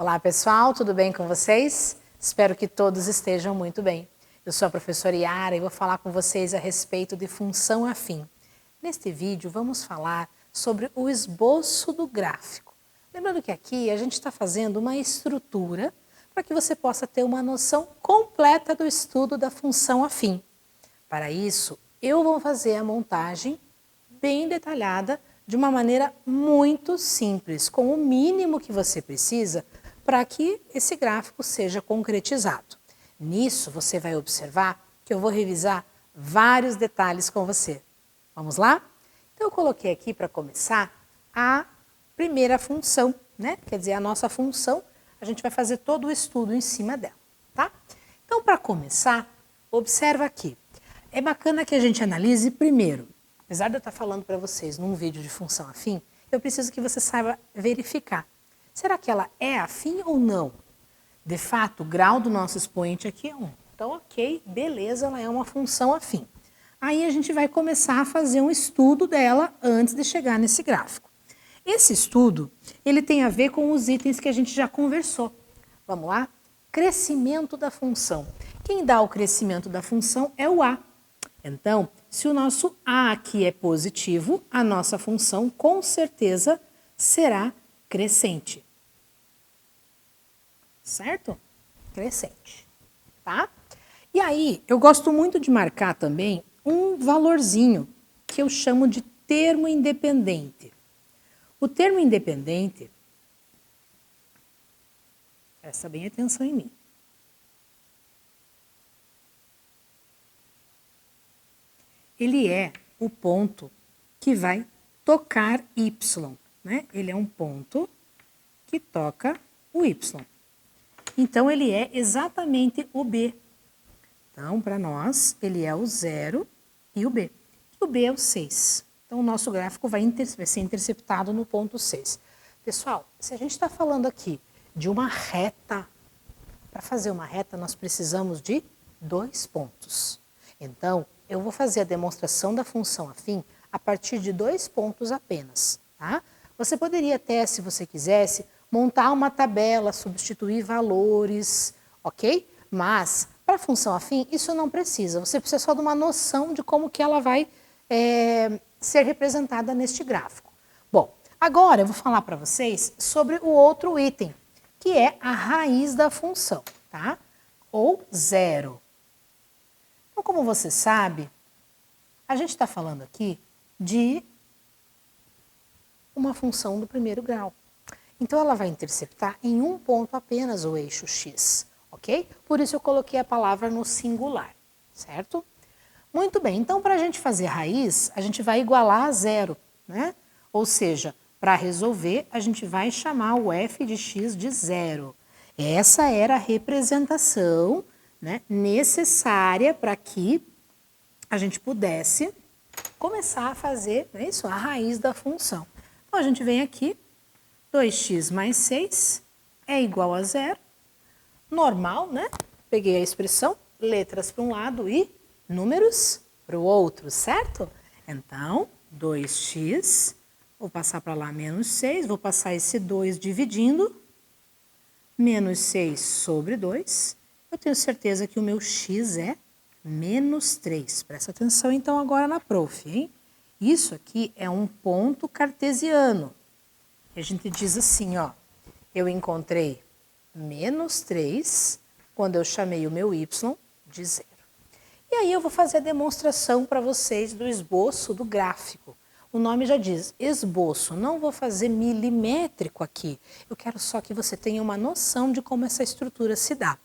Olá pessoal, tudo bem com vocês? Espero que todos estejam muito bem. Eu sou a professora Yara e vou falar com vocês a respeito de função afim. Neste vídeo vamos falar sobre o esboço do gráfico. Lembrando que aqui a gente está fazendo uma estrutura para que você possa ter uma noção completa do estudo da função afim. Para isso, eu vou fazer a montagem bem detalhada de uma maneira muito simples, com o mínimo que você precisa para que esse gráfico seja concretizado. Nisso, você vai observar que eu vou revisar vários detalhes com você. Vamos lá? Então, eu coloquei aqui para começar a primeira função, né? Quer dizer, a nossa função, a gente vai fazer todo o estudo em cima dela, tá? Então, para começar, observa aqui. É bacana que a gente analise primeiro. Apesar de eu estar falando para vocês num vídeo de função afim, eu preciso que você saiba verificar. Será que ela é afim ou não? De fato, o grau do nosso expoente aqui é 1. Então, ok, beleza, ela é uma função afim. Aí a gente vai começar a fazer um estudo dela antes de chegar nesse gráfico. Esse estudo, ele tem a ver com os itens que a gente já conversou. Vamos lá? Crescimento da função. Quem dá o crescimento da função é o A. Então, se o nosso A aqui é positivo, a nossa função com certeza será crescente. Certo? Crescente, tá? E aí, eu gosto muito de marcar também um valorzinho que eu chamo de termo independente. O termo independente, presta bem atenção em mim. Ele é o ponto que vai tocar Y, né? Ele é um ponto que toca o Y. Então, ele é exatamente o B. Então, para nós, ele é o 0 e o B. E o B é o 6. Então, o nosso gráfico vai ser interceptado no ponto 6. Pessoal, se a gente está falando aqui de uma reta, para fazer uma reta, nós precisamos de 2 pontos. Então, eu vou fazer a demonstração da função afim a partir de 2 pontos apenas, tá? Você poderia até, se você quisesse, montar uma tabela, substituir valores, ok? Mas, para a função afim, isso não precisa. Você precisa só de uma noção de como que ela vai ser representada neste gráfico. Bom, agora eu vou falar para vocês sobre o outro item, que é a raiz da função, tá? Ou zero. Então, como você sabe, a gente está falando aqui de uma função do primeiro grau. Então, ela vai interceptar em um ponto apenas o eixo x, ok? Por isso eu coloquei a palavra no singular, certo? Muito bem, então para a gente fazer raiz, a gente vai igualar a zero, né? Ou seja, para resolver, a gente vai chamar o f de x de zero. Essa era a representação, né, necessária para que a gente pudesse começar a fazer, não é isso? A raiz da função. Então, a gente vem aqui, 2x mais 6 é igual a zero. Normal, né? Peguei a expressão, letras para um lado e números para o outro, certo? Então, 2x, vou passar para lá menos 6, vou passar esse 2 dividindo, menos 6 sobre 2. Eu tenho certeza que o meu x é menos 3. Presta atenção então agora na prof, hein? Isso aqui é um ponto cartesiano. A gente diz assim, ó, eu encontrei menos 3 quando eu chamei o meu y de 0. E aí eu vou fazer a demonstração para vocês do esboço do gráfico. O nome já diz esboço, não vou fazer milimétrico aqui. Eu quero só que você tenha uma noção de como essa estrutura se dá.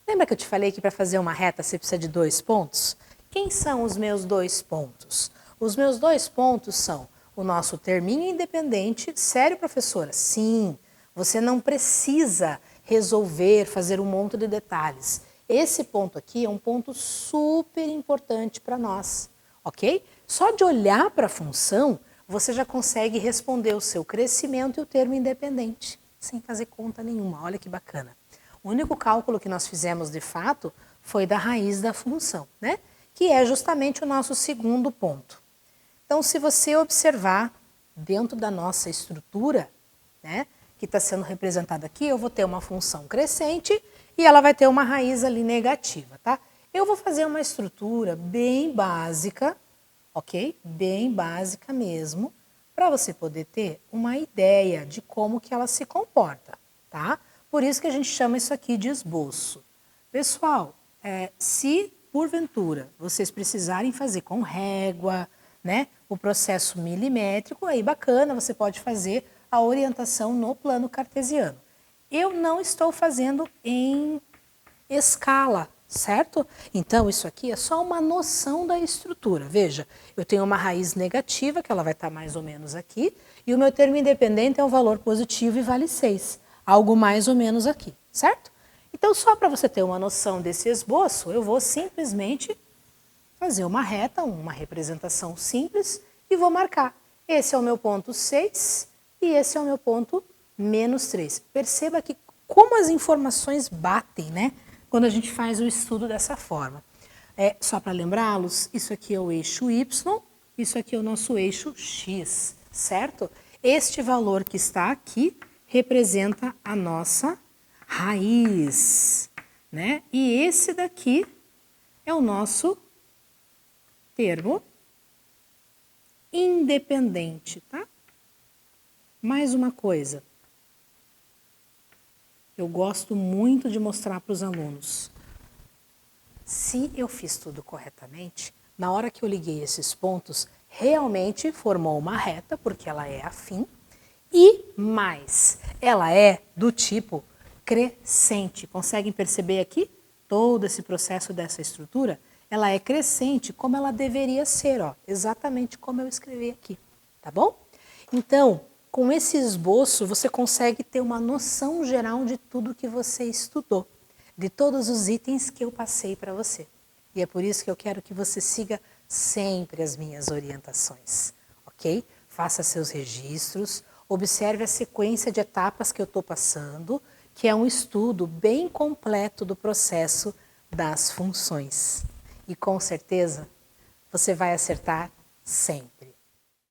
Lembra que eu te falei que para fazer uma reta você precisa de 2 pontos? Quem são os meus 2 pontos? Os meus 2 pontos são o nosso terminho independente. Sério, professora? Sim, você não precisa resolver, fazer um monte de detalhes. Esse ponto aqui é um ponto super importante para nós, ok? Só de olhar para a função, você já consegue responder o seu crescimento e o termo independente, sem fazer conta nenhuma. Olha que bacana. O único cálculo que nós fizemos de fato foi da raiz da função, né? Que é justamente o nosso segundo ponto. Então, se você observar dentro da nossa estrutura, né, que está sendo representada aqui, eu vou ter uma função crescente e ela vai ter uma raiz ali negativa, tá? Eu vou fazer uma estrutura bem básica, ok? Bem básica mesmo, para você poder ter uma ideia de como que ela se comporta, tá? Por isso que a gente chama isso aqui de esboço. Pessoal, se porventura vocês precisarem fazer com régua, né, o processo milimétrico, aí bacana, você pode fazer a orientação no plano cartesiano. Eu não estou fazendo em escala, certo? Então, isso aqui é só uma noção da estrutura. Veja, eu tenho uma raiz negativa, que ela vai estar mais ou menos aqui, e o meu termo independente é um valor positivo e vale 6. Algo mais ou menos aqui, certo? Então, só para você ter uma noção desse esboço, eu vou simplesmente fazer uma reta, uma representação simples, e vou marcar. Esse é o meu ponto 6 e esse é o meu ponto menos 3. Perceba que como as informações batem, né? Quando a gente faz o estudo dessa forma. Só para lembrá-los, isso aqui é o eixo Y, isso aqui é o nosso eixo X, certo? Este valor que está aqui representa a nossa raiz, né? E esse daqui é o nosso termo independente, tá? Mais uma coisa. Eu gosto muito de mostrar para os alunos. Se eu fiz tudo corretamente, na hora que eu liguei esses pontos, realmente formou uma reta, porque ela é afim, e mais, ela é do tipo crescente. Conseguem perceber aqui todo esse processo dessa estrutura? Ela é crescente como ela deveria ser, ó, exatamente como eu escrevi aqui, tá bom? Então, com esse esboço, você consegue ter uma noção geral de tudo que você estudou, de todos os itens que eu passei para você. E é por isso que eu quero que você siga sempre as minhas orientações, ok? Faça seus registros, observe a sequência de etapas que eu estou passando, que é um estudo bem completo do processo das funções. E com certeza, você vai acertar sempre.